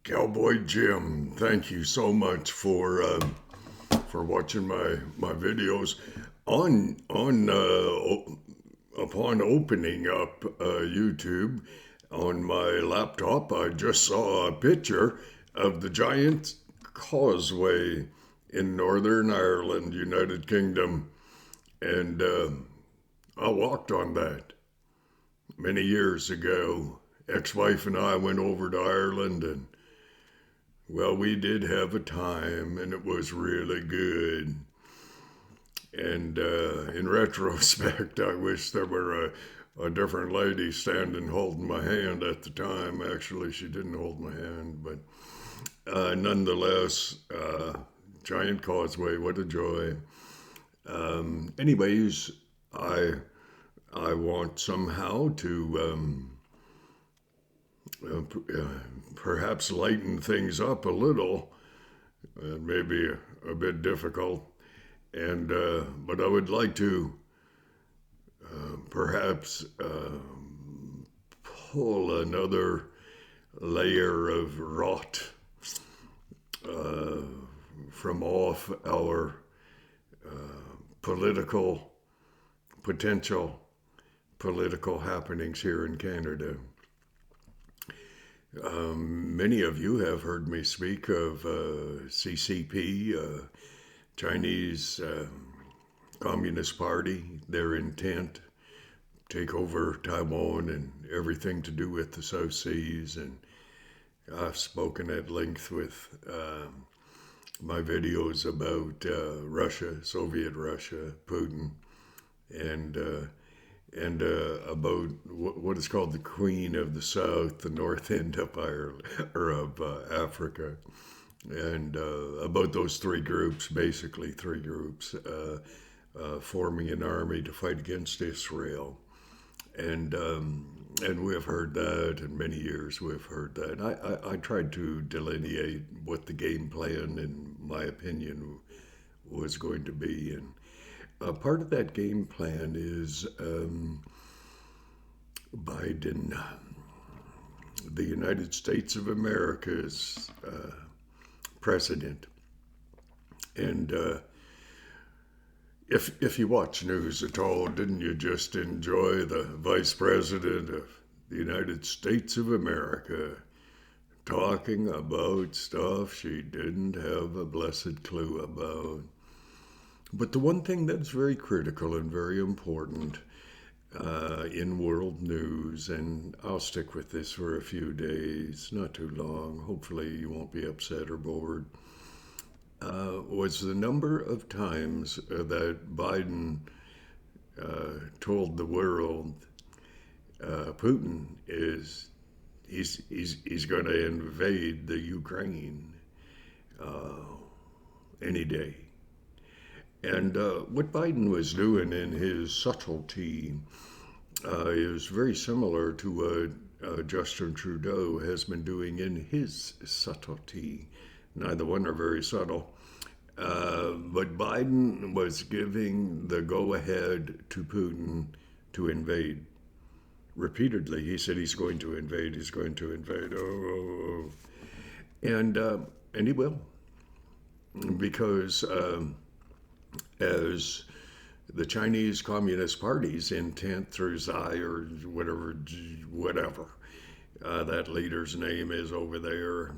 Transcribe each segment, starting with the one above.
Cowboy Jim, thank you so much for watching my videos. Upon opening up YouTube on my laptop, I just saw a picture of the giant causeway in Northern Ireland, United Kingdom, and I walked on that many years ago. Ex-wife and I went over to Ireland, and well, we did have a time, and it was really good. And in retrospect, I wish there were a different lady standing holding my hand at the time. Actually, she didn't hold my hand, but nonetheless, giant causeway, what a joy. Anyways, I I want somehow to perhaps lighten things up a little. Maybe a bit difficult, and but I would like to perhaps pull another layer of rot uh, from off our political potential political happenings here in Canada. Many of you have heard me speak of CCP, Chinese Communist Party, their intent take over Taiwan and everything to do with the South Seas. And I've spoken at length with my videos about Russia, Soviet Russia, Putin, and about what is called the Queen of the South, the North End of Ireland or of Africa, and about those three groups, basically three groups, forming an army to fight against Israel, and we have heard that, in many years we have heard that. I tried to delineate what the game plan, in my opinion, was going to be, and part of that game plan is Biden, the United States of America's president. And if you watch news at all, didn't you just enjoy the vice president of the United States of America talking about stuff she didn't have a blessed clue about? But the one thing that's very critical and very important in world news, and I'll stick with this for a few days, not too long, hopefully you won't be upset or bored, was the number of times that Biden told the world Putin he's going to invade the Ukraine any day. And what Biden was doing in his subtlety is very similar to what Justin Trudeau has been doing in his subtlety. Neither one are very subtle. But Biden was giving the go ahead to Putin to invade. Repeatedly, he said he's going to invade, he's going to invade. Oh. And he will. Because as the Chinese Communist Party's intent through Xi or whatever that leader's name is over there,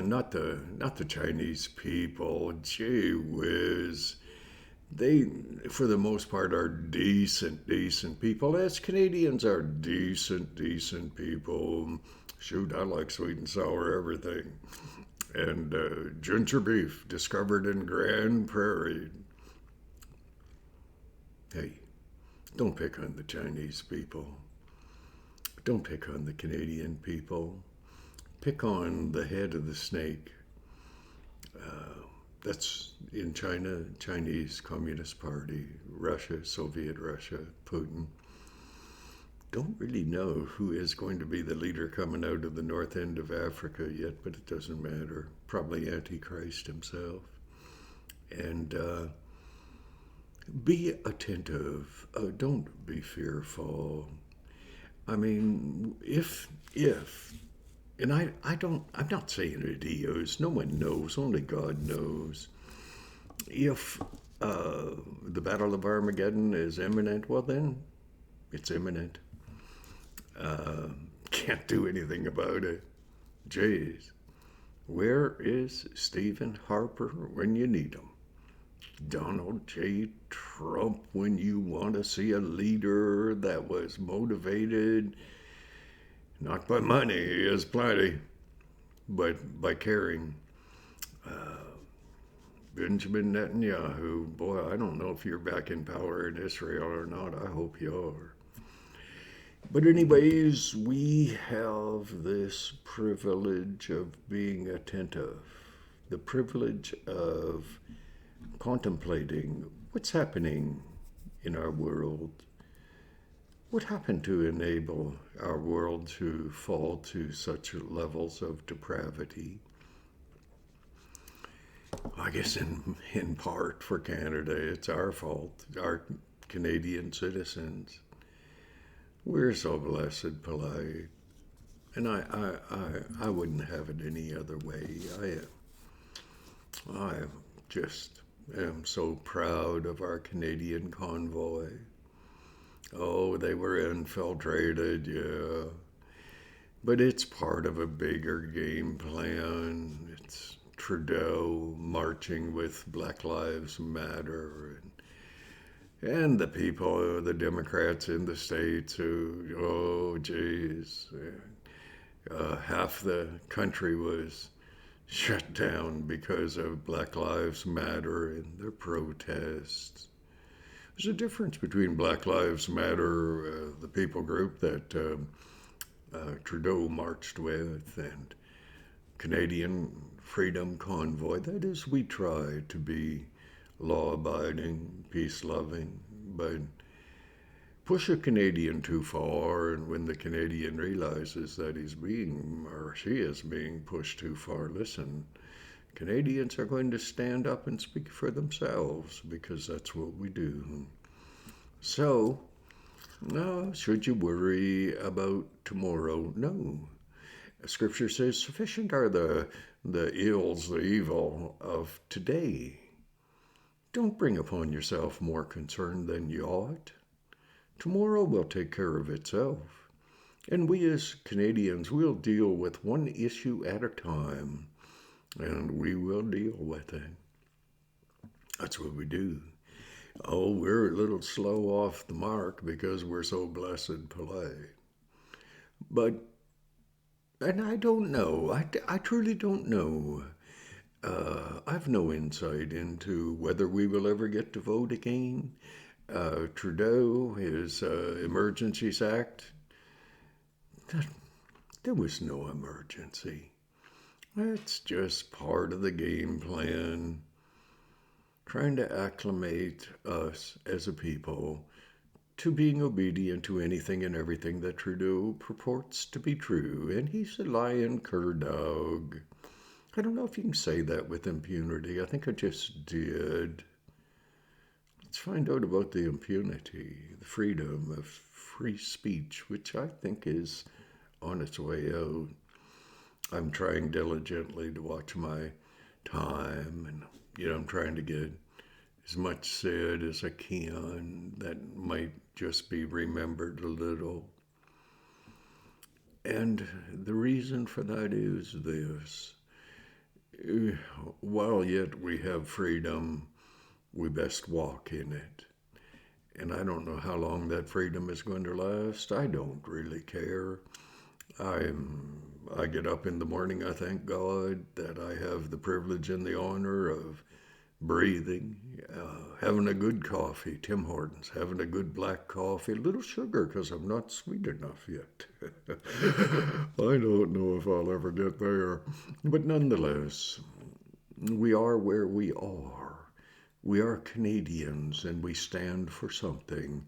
not the Chinese people. Gee whiz, they for the most part are decent people. As Canadians are decent people. Shoot, I like sweet and sour everything. And ginger beef discovered in Grand Prairie. Hey, don't pick on the Chinese people. Don't pick on the Canadian people. Pick on the head of the snake. That's in China, Chinese Communist Party, Russia, Soviet Russia, Putin. Don't really know who is going to be the leader coming out of the north end of Africa yet, but it doesn't matter. Probably Antichrist himself. And be attentive. Don't be fearful. I mean, if And I'm not saying it is. No one knows. Only God knows. If the Battle of Armageddon is imminent, well, then it's imminent. Can't do anything about it. Jeez. Where is Stephen Harper when you need him? Donald J. Trump when you want to see a leader that was motivated not by money, he has plenty, but by caring. Benjamin Netanyahu, boy, I don't know if you're back in power in Israel or not. I hope you are. But, anyways, we have this privilege of being attentive, the privilege of contemplating what's happening in our world. What happened to enable our world to fall to such levels of depravity? I guess in part for Canada, it's our fault, our Canadian citizens. We're so blessed polite. And I wouldn't have it any other way. I just am so proud of our Canadian convoy. Oh, they were infiltrated, yeah. But it's part of a bigger game plan. It's Trudeau marching with Black Lives Matter and the people, the Democrats in the States who, oh, geez, half the country was shut down because of Black Lives Matter and their protests. There's a difference between Black Lives Matter, the people group that Trudeau marched with, and Canadian Freedom Convoy. That is, we try to be law-abiding, peace-loving, but push a Canadian too far, and when the Canadian realizes that he's being, or she is being pushed too far, listen, Canadians are going to stand up and speak for themselves because that's what we do. So, should you worry about tomorrow? No. Scripture says, sufficient are the ills, the evil of today. Don't bring upon yourself more concern than you ought. Tomorrow will take care of itself. And we as Canadians will deal with one issue at a time, and we will deal with it. That's what we do. Oh, we're a little slow off the mark because we're so blessed polite. But, and I don't know, I truly don't know. I've no insight into whether we will ever get to vote again. Trudeau, his Emergencies Act, there was no emergency. That's just part of the game plan, trying to acclimate us as a people to being obedient to anything and everything that Trudeau purports to be true. And he's a lying cur dog. I don't know if you can say that with impunity. I think I just did. Let's find out about the impunity, the freedom of free speech, which I think is on its way out. I'm trying diligently to watch my time, and I'm trying to get as much said as I can that might just be remembered a little. And the reason for that is this. While yet we have freedom, we best walk in it. And I don't know how long that freedom is going to last. I don't really care. I get up in the morning, I thank God that I have the privilege and the honor of breathing, having a good coffee, Tim Hortons, having a good black coffee, a little sugar because I'm not sweet enough yet. I don't know if I'll ever get there. But nonetheless, we are where we are. We are Canadians and we stand for something.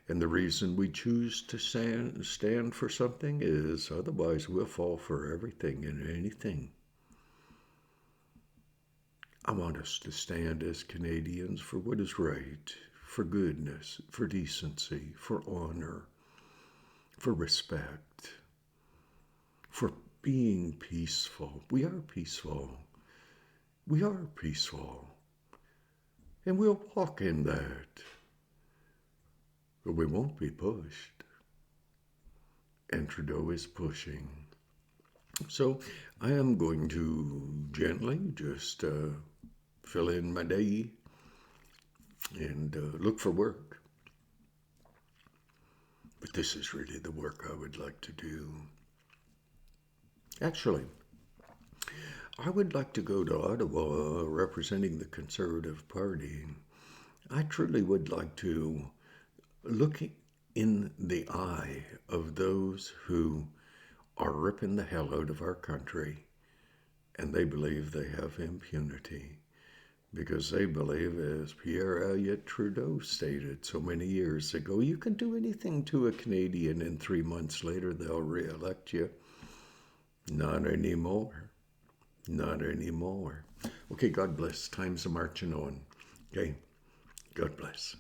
And the reason we choose to stand for something is otherwise we'll fall for everything and anything. I want us to stand as Canadians for what is right, for goodness, for decency, for honor, for respect, for being peaceful. We are peaceful. We are peaceful. And we'll walk in that. But we won't be pushed. And Trudeau is pushing. So I am going to gently just fill in my day and look for work. But this is really the work I would like to do. Actually, I would like to go to Ottawa representing the Conservative Party. I truly would like to look in the eye of those who are ripping the hell out of our country, and they believe they have impunity because they believe, as Pierre Elliott Trudeau stated so many years ago, you can do anything to a Canadian and 3 months later they'll re-elect you. Not anymore. Not anymore. Okay, God bless. Time's a marching on. Okay, God bless.